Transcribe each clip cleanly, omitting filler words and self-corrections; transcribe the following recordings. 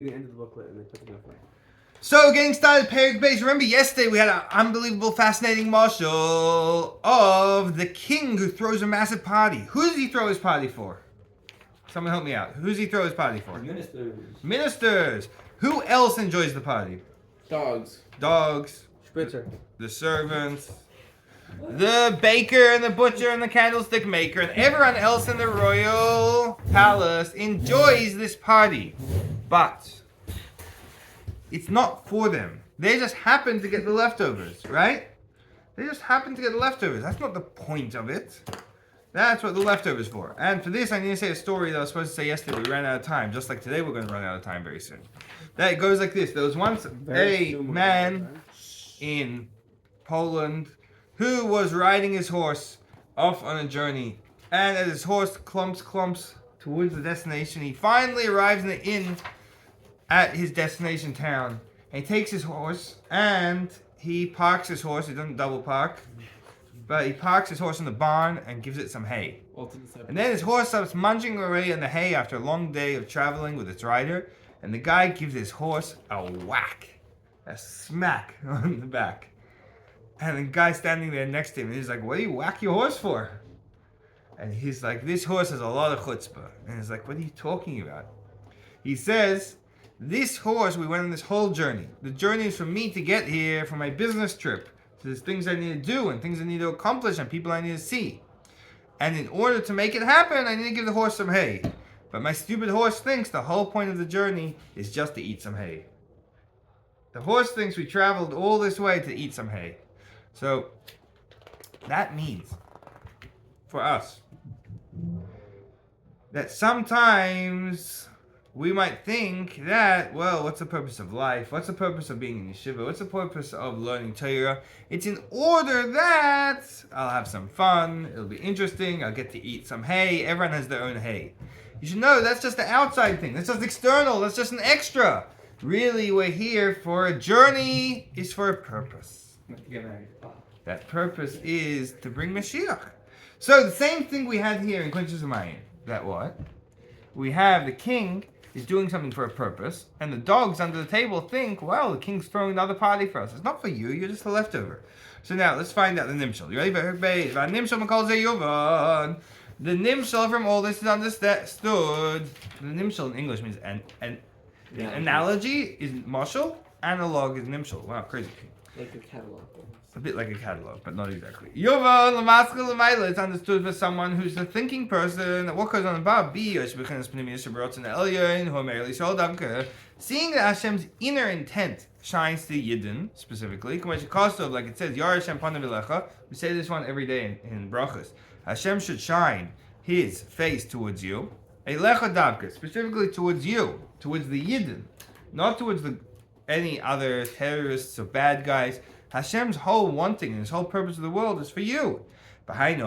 The end of the booklet and they put it away. So, getting started, Perek base. Remember yesterday we had an unbelievable, fascinating marshal of the king who throws a massive party. Who does he throw his party for? Someone help me out. Who does he throw his party for? Ministers. Ministers. Who else enjoys the party? Dogs. Dogs. Spritzer. The servants. The baker and the butcher and the candlestick maker and everyone else in the royal palace enjoys this party. But it's not for them. They just happen to get the leftovers, right? They just happen to get the leftovers. That's not the point of it. That's what the leftovers for. And for this, I need to say a story that I was supposed to say yesterday. We ran out of time. Just like today, we're going to run out of time very soon. That goes like this. There was once a man in Poland who was riding his horse off on a journey. And as his horse clumps towards the destination, he finally arrives in the inn at his destination town. And he takes his horse and he parks his horse. He doesn't double park. But he parks his horse in the barn and gives it some hay. And then his horse starts munching away on the hay after a long day of traveling with its rider. And the guy gives his horse a whack. A smack on the back. And the guy standing there next to him, he's like, what do you whack your horse for? And he's like, this horse has a lot of chutzpah. And he's like, what are you talking about? He says, this horse, we went on this whole journey. The journey is for me to get here for my business trip. So there's things I need to do and things I need to accomplish and people I need to see. And in order to make it happen, I need to give the horse some hay. But my stupid horse thinks the whole point of the journey is just to eat some hay. The horse thinks we traveled all this way to eat some hay. So that means for us that sometimes we might think that, well, what's the purpose of life? What's the purpose of being in yeshiva? What's the purpose of learning Torah? It's in order that I'll have some fun, it'll be interesting, I'll get to eat some hay. Everyone has their own hay. You should know that's just the outside thing. That's just external. That's just an extra. Really, we're here for a journey is for a purpose. That purpose is to bring Mashiach. So the same thing we had here in Kuntres Umaayan. That what? We have the king is doing something for a purpose, and the dogs under the table think, well, the king's throwing another party for us. It's not for you, you're just a leftover. So now, let's find out the nimshal. You ready? The nimshal from all this is understood. The nimshal in English means an analogy is mashal, analog is nimshal. Wow, crazy. Like a catalog. A bit like a catalog, but not exactly. Yovan, Lamaskal, Lamaila, it's understood for someone who's a thinking person. What goes on above? Seeing that Hashem's inner intent shines to Yidden, specifically. Like it says, Yar Hashem Panav Elecha. We say this one every day in Brachas. Hashem should shine his face towards you. Elecha Davka, specifically towards you, towards the Yidden, not towards any other terrorists or bad guys. Hashem's whole wanting and his whole purpose of the world is for you. This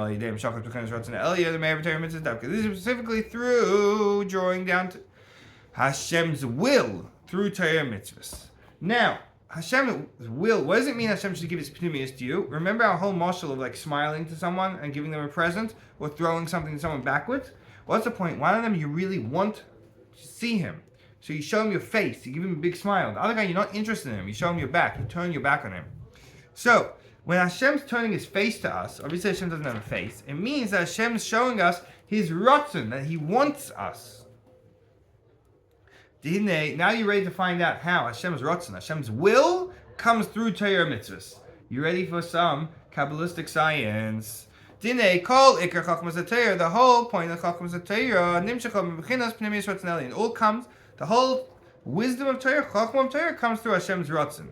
is specifically through drawing down to Hashem's will through Torah mitzvahs. Now, Hashem's will, what does it mean Hashem should give his pneumius to you? Remember our whole marshal of like smiling to someone and giving them a present or throwing something to someone backwards? What's the point? One of them you really want to see him. So you show him your face, you give him a big smile. The other guy, you're not interested in him, you show him your back, you turn your back on him. So, when Hashem's turning his face to us, obviously Hashem doesn't have a face, it means that Hashem's showing us his ratzon, that he wants us. Now you're ready to find out how Hashem's ratzon, Hashem's will, comes through Torah mitzvahs. You ready for some Kabbalistic science? Dinei kol ikar chachmas haTorah, the whole point of chachmas haTorah, nimshachah b'chinas pneumius ratzon. It all comes, the whole wisdom of Torah, chachma of Torah, comes through Hashem's ratzon.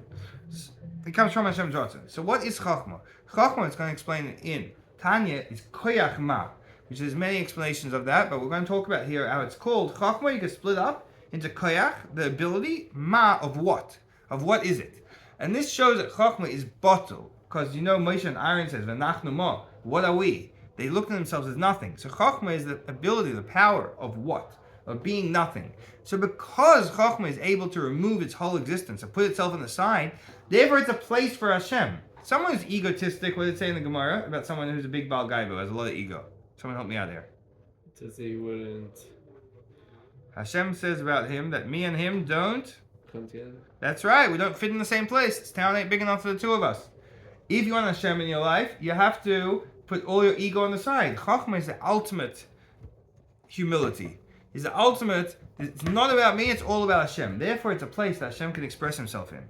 It comes from Hashem's ratzon. So what is chachma? Chachma is going to explain it in Tanya is koyach ma, which there's many explanations of that, but we're going to talk about here how it's called. Chachma you can split up into koyach, the ability, ma of what? Of what is it? And this shows that chachma is bottle, because you know Moshe and Aaron says, v'nachnu ma, what are we? They look at themselves as nothing. So chachma is the ability, the power of what? Of being nothing. So because chachma is able to remove its whole existence and put itself on the side, therefore it's a place for Hashem. Someone who's egotistic, what did it say in the Gemara about someone who's a big Baal Gaibo, has a lot of ego? Someone help me out there. It says he wouldn't Hashem says about him that me and him don't. Come together. That's right. We don't fit in the same place. This town ain't big enough for the two of us. If you want Hashem in your life, you have to put all your ego on the side. Chachma is the ultimate humility. It's the ultimate. It's not about me. It's all about Hashem. Therefore, it's a place that Hashem can express Himself in.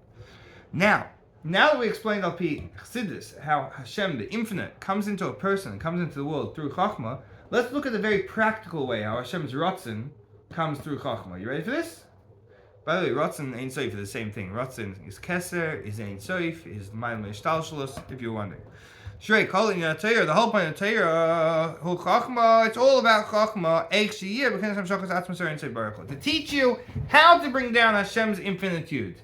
Now that we explained Al Pi Chassidus how Hashem, the infinite, comes into a person, comes into the world through Chachma, let's look at the very practical way how Hashem's Ratzon comes through Chachma. You ready for this? By the way, Ratzon and Ein Sof are the same thing. Ratzon is Keser, is Ein Sof, is Maamar Ishtalshalos, if you're wondering. Shrei, calling the Torah, the whole point of Torah, whole Chachma, it's all about Chachma, to teach you how to bring down Hashem's infinitude.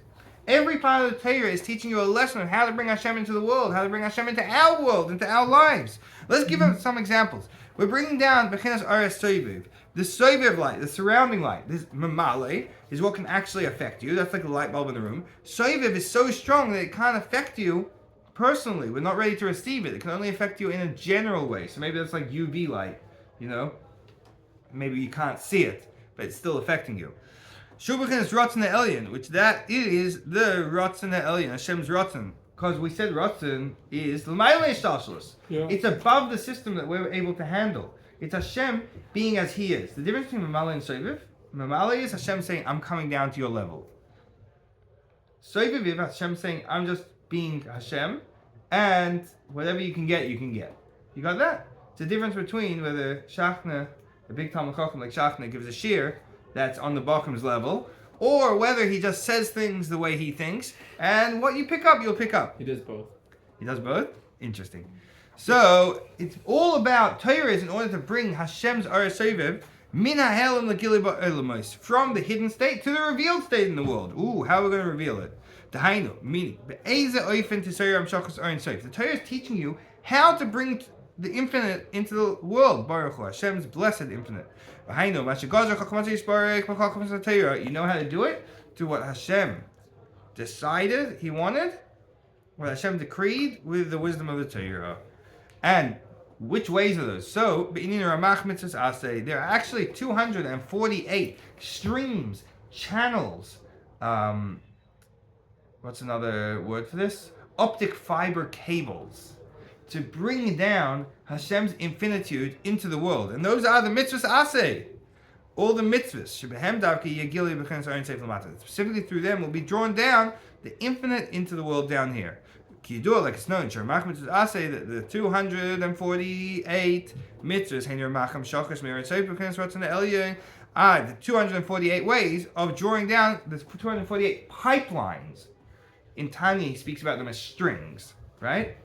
Every part of the Torah is teaching you a lesson of how to bring Hashem into the world, how to bring Hashem into our world, into our lives. Let's give some examples. We're bringing down Bechinas Ares Soiviv, the Soiviv light, the surrounding light. This Mamale is what can actually affect you. That's like a light bulb in the room. Soiviv is so strong that it can't affect you personally. We're not ready to receive it. It can only affect you in a general way. So maybe that's like UV light, you know? Maybe you can't see it, but it's still affecting you. Shubachin is Ratzon Elyon, which that is the Ratzon Elyon, Hashem's Ratzon. Because we said Ratzon is L'mayla Ishtalshalos. It's above the system that we're able to handle. It's Hashem being as He is. The difference between Mamala and Soiviv, Mamala is Hashem saying, I'm coming down to your level. Soiviv is Hashem saying, I'm just being Hashem, and whatever you can get, you can get. You got that? It's the difference between whether Shachna, a big Talmud Chacham like Shachna, gives a shir that's on the Bachum's level, or whether he just says things the way he thinks, and what you pick up, you'll pick up. He does both. He does both? Interesting. So, it's all about Torah is in order to bring Hashem's Ares Soviv min ha'helam l'gilui ba'olamos, from the hidden state to the revealed state in the world. Ooh, how are we going to reveal it? Dahainu, meaning, be'eze oifen tisayir amshachos Ein Sof. The Torah is teaching you how to bring the infinite into the world. Baruch Hu, Hashem's blessed infinite. You know how to do it? To what Hashem decided He wanted, what Hashem decreed with the wisdom of the Torah. And which ways are those? So, there are actually 248 streams, channels. What's another word for this? Optic fiber cables, to bring down Hashem's infinitude into the world. And those are the mitzvahs aseh. All the mitzvahs. Specifically through them will be drawn down the infinite into the world down here. Like it's known, that the 248 mitzvahs are the 248 ways of drawing down the 248 pipelines. In Tanya, he speaks about them as strings, right?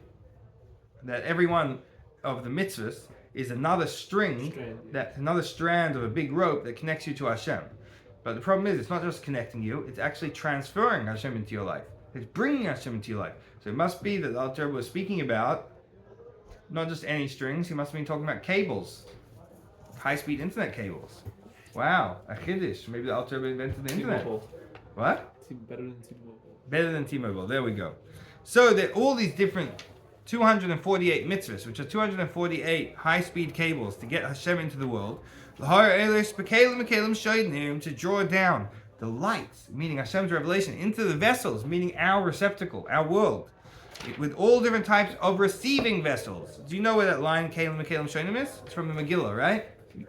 That every one of the mitzvahs is another another strand of a big rope that connects you to Hashem. But the problem is, it's not just connecting you, it's actually transferring Hashem into your life. It's bringing Hashem into your life. So it must be that the Alter Rebbe was speaking about not just any strings, he must have been talking about cables. High-speed internet cables. Wow, a chiddush. Maybe the Alter Rebbe invented the internet. T-Mobile. What? Better than T-Mobile. Better than T-Mobile. There we go. So there are all these different 248 mitzvahs, which are 248 high-speed cables to get Hashem into the world. To draw down the lights, meaning Hashem's revelation, into the vessels, meaning our receptacle, our world, with all different types of receiving vessels. Do you know where that line Kalim Mekalim Shonim is? It's from the Megillah, right?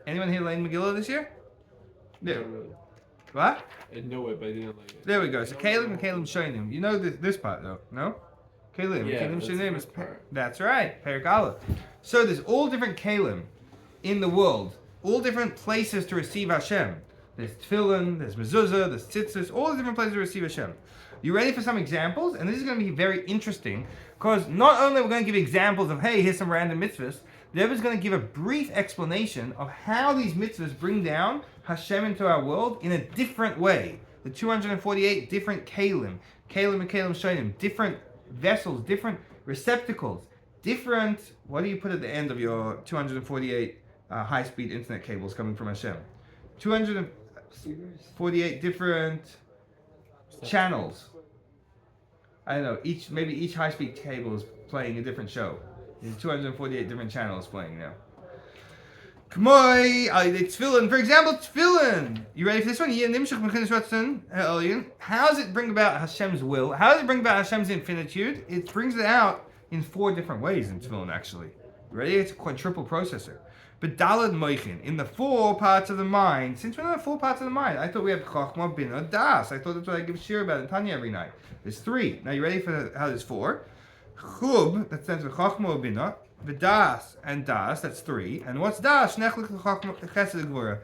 Anyone here learned Megillah this year? No. Really. What? I know it, but I didn't like it. There we go. So Kalim and Kalim Shonim. You know this part though, no? Kalim. Yeah, Kalim Shonim is part. That's right. Perek Aleph. So there's all different Kalim in the world, all different places to receive Hashem. There's Tefillin, there's Mezuzah, there's Tzitzis, all the different places to receive Hashem. You ready for some examples? And this is going to be very interesting, because not only are we going to give examples of, hey, here's some random mitzvahs, the Rebbe is going to give a brief explanation of how these mitzvahs bring down Hashem into our world in a different way. The 248 different Kalim and Kalim Shonim, different vessels, different receptacles, different, what do you put at the end of your 248 high-speed internet cables coming from Hashem? 248 different channels. I don't know, each high-speed cable is playing a different show. There's 248 different channels playing now. K'moi Tefillin. For example, Tefillin. You ready for this one? How does it bring about Hashem's will? How does it bring about Hashem's infinitude? It brings it out in 4 different ways in Tefillin, actually. You ready? It's a quadruple processor. But Dalad Moichin, in the 4 parts of the mind. Since we're not the 4 parts of the mind, I thought we had Chachma, Bina, Das. I thought that's what I give shir about in Tanya every night. There's 3. Now you ready for how there's 4? Chub, that stands for Chachma, Bina. V'das and das, that's 3. And what's das? Nechlik chesed gvura.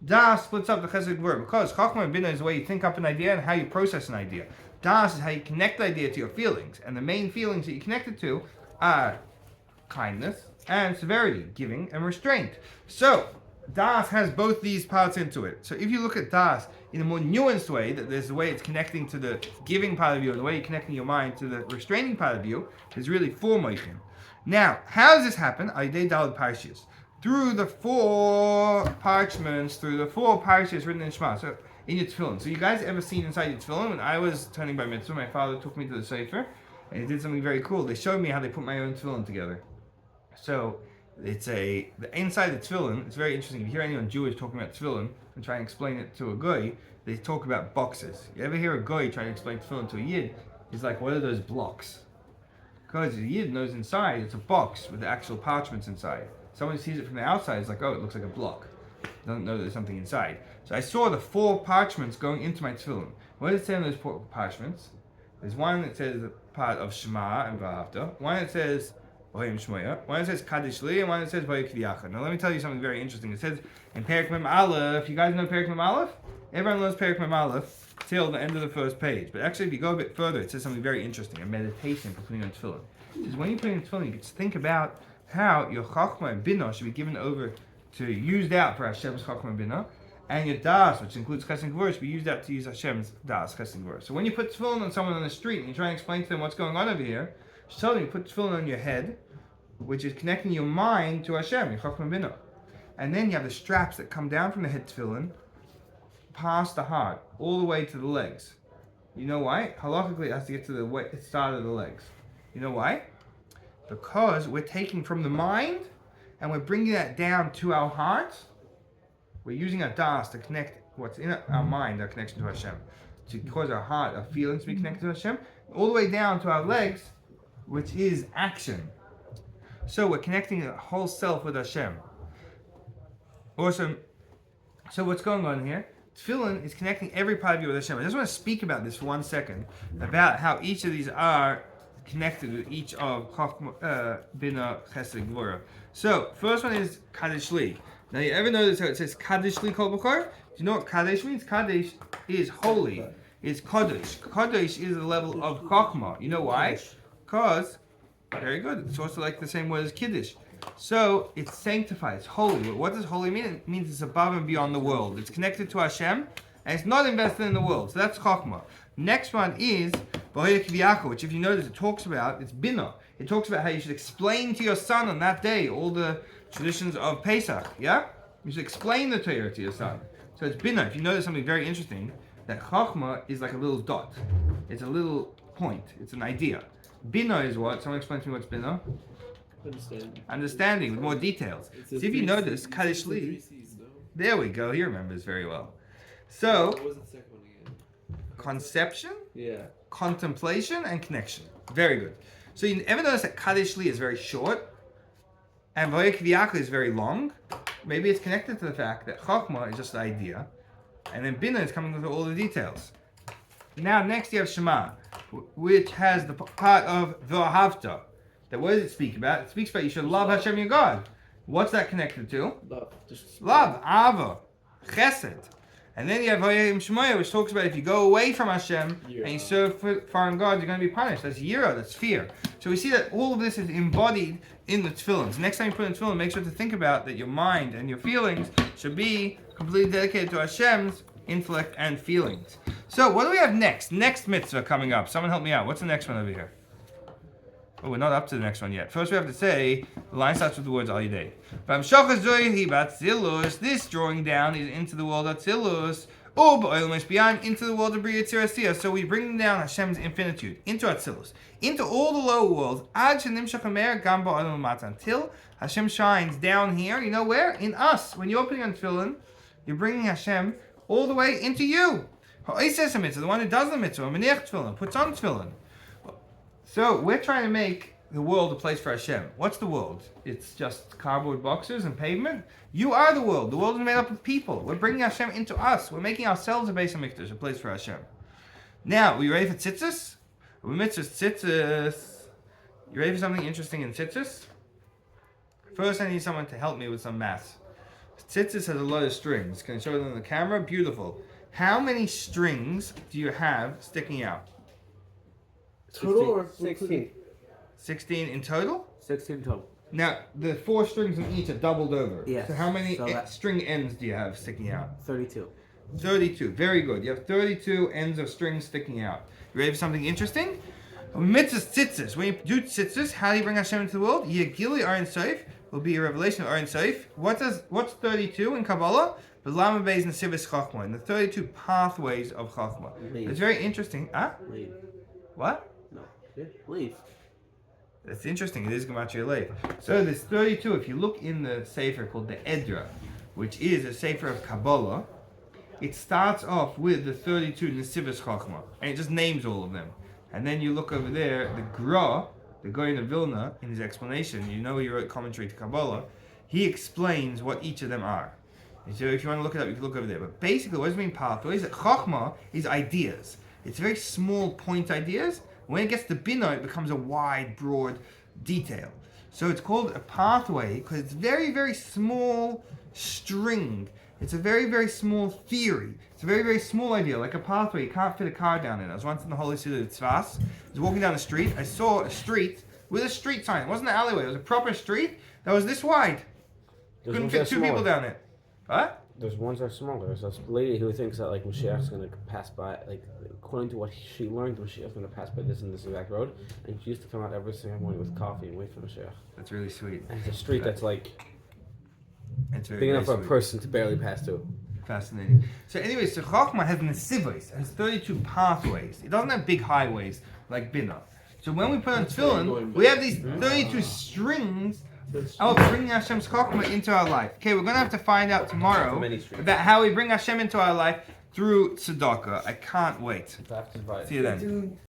Das splits up the chesed gvura because chachma and bina is the way you think up an idea and how you process an idea. Das is how you connect the idea to your feelings, and the main feelings that you connect it to are kindness and severity, giving and restraint. So das has both these parts into it. So if you look at das in a more nuanced way, that there's the way it's connecting to the giving part of you and the way you're connecting your mind to the restraining part of you, there's really 4 moichin. Now, how does this happen? Through the 4 parchments, through the 4 parshas written in Shema. So, in your tefillin. So, you guys ever seen inside your tefillin? When I was turning by mitzvah, my father took me to the sefer, and he did something very cool. They showed me how they put my own tefillin together. So, the inside the tefillin, it's very interesting. If you hear anyone Jewish talking about tefillin and try and explain it to a goy, they talk about boxes. You ever hear a goy trying to explain tefillin to a yid? He's like, what are those blocks? Because the yid knows inside it's a box with the actual parchments inside. Someone sees it from the outside, it's like, oh, it looks like a block. Doesn't know there's something inside. So I saw the 4 parchments going into my tefillin. What does it say on those 4 parchments? There's one that says the part of Shema and V'ahavta, one that says Ohim Shmoya, one that says Kaddish Li, and one that says Vayik V'yachad. Now let me tell you something very interesting. It says in Perek Mem Aleph, you guys know Perek Mem Aleph? Everyone knows Perek Mem Aleph till the end of the first page. But actually, if you go a bit further, it says something very interesting, a meditation for putting on tefillin. It says when you put in tefillin, you get to think about how your chachma and bina should be given over to used out for Hashem's chachma and bina, and your das, which includes chesed and gvura, should be used out to use Hashem's das, chesed and gvura. So when you put tefillin on someone on the street and you try and explain to them what's going on over here, just tell them you put tefillin on your head, which is connecting your mind to Hashem, your chachma and bina. And then you have the straps that come down from the head tefillin, past the heart, all the way to the legs. You know why? Halakhically, it has to get to the start of the legs. You know why? Because we're taking from the mind and we're bringing that down to our heart. We're using our das to connect what's in our mind, our connection to Hashem, to cause our heart, our feelings to be connected to Hashem, all the way down to our legs, which is action. So we're connecting the whole self with Hashem. Awesome. So what's going on here? Tefillin is connecting every part of you with Hashem. I just want to speak about this for 1 second, about how each of these are connected with each of Chachma, Bina, Chesed, Gvura. So, first one is Kaddish Li. Now, you ever notice how it says Kaddish Li Kol B'chor? Do you know what Kaddish means? Kaddish is holy. It's Kodesh. Kodesh is the level of Chachma. You know why? Because, very good, it's also like the same word as Kiddush. So, it's sanctified, it's holy. What does holy mean? It means it's above and beyond the world. It's connected to Hashem, and it's not invested in the world. So that's Chachma. Next one is Vayik V'yachad, which if you notice it talks about, it's Bina. It talks about how you should explain to your son on that day all the traditions of Pesach, yeah? You should explain the Torah to your son. So it's Bina. If you notice something very interesting, that Chachma is like a little dot. It's a little point. It's an idea. Bina is what? Someone explain to me what's Bina? Understanding with more details. So if you notice, Kaddish Li, there we go, he remembers very well. So, what was the second one again? Conception, Yeah. contemplation, and connection. Very good. So you ever notice that Kaddish Li is very short, and Vayik V'yachad is very long? Maybe it's connected to the fact that Chachma is just the idea, and then Bina is coming with all the details. Now, next you have Shema, which has the part of V'ahavta. That what does it speak about? It speaks about you should love Hashem your God. What's that connected to? Love, Ava, Chesed. And then you have Vayim Shmoya, which talks about if you go away from Hashem and you serve foreign gods, you're going to be punished. That's Yira, that's fear. So we see that all of this is embodied in the tefillin. So next time you put in tefillin, make sure to think about that your mind and your feelings should be completely dedicated to Hashem's intellect and feelings. So what do we have next? Next mitzvah coming up. Someone help me out. What's the next one over here? Oh, we're not up to the next one yet. First we have to say, the line starts with the words Al Yidei. This drawing down is into the world Atzilus, into the world of Bria Tzirasiyah. So we bring down Hashem's infinitude into Atzilus, into all the lower worlds, until Hashem shines down here. You know where? In us. When you're opening on Tefillin, you're bringing Hashem all the way into you. The one who does the mitzvah, puts on Tefillin. So we're trying to make the world a place for Hashem. What's the world? It's just cardboard boxes and pavement. You are the world. The world is made up of people. We're bringing Hashem into us. We're making ourselves a base of mikdash, a place for Hashem. Now, are you ready for Tzitzis? Mitzvos Tzitzis. You ready for something interesting in Tzitzis? First, I need someone to help me with some math. Tzitzis has a lot of strings. Can I show them on the camera? Beautiful. How many strings do you have sticking out? Total or 16? 16 in total? 16 total. Now, the 4 strings in each are doubled over. Yes. So how many So that- string ends do you have sticking out? 32. 32. Very good. You have 32 ends of strings sticking out. You ready for something interesting? Mitzvos Tzitzis. When you do Tzitzis, how do you bring Hashem into the world? Yegili Aron Soif will be a revelation of Aron Soif. What's 32 in Kabbalah? B'lama Beis Nesivos Chachma. And the 32 pathways of Chachma. Leave. It's very interesting. Leave. What? No. Yeah. Leave. That's interesting. It is Gematria Leif. So there's 32. If you look in the Sefer called the Edra, which is a Sefer of Kabbalah, it starts off with the 32 Nesivos Chachma. And it just names all of them. And then you look over there, the Gra, the Goyen of Vilna, in his explanation, you know he wrote commentary to Kabbalah, he explains what each of them are. And so if you want to look it up, you can look over there. But basically, what does it mean pathways? That Chachma is ideas. It's very small point ideas. When it gets to Bina, it becomes a wide, broad detail. So it's called a pathway because it's very, very small string. It's a very, very small theory. It's a very, very small idea, like a pathway. You can't fit a car down in. I was once in the Holy City of Mitzvos. I was walking down the street. I saw a street with a street sign. It wasn't an alleyway. It was a proper street that was this wide. Couldn't fit 2 people down it. What? There's ones that are smaller. There's this lady who thinks that like Mashiach's going to pass by, like according to what she learned, Mashiach's going to pass by this and this exact road, and she used to come out every single morning with coffee and wait for Mashiach. That's really sweet. And it's a street that's like It's very, big enough very for a sweet. person to barely pass through. Fascinating. So anyway, so Chachma has Nesivos. It has 32 pathways. It doesn't have big highways like Bina. So when we put on Tefillin, we have these 32 strings of bringing Hashem's Chachma into our life. Okay, we're going to have to find out tomorrow about how we bring Hashem into our life through tzedakah. I can't wait. See you then.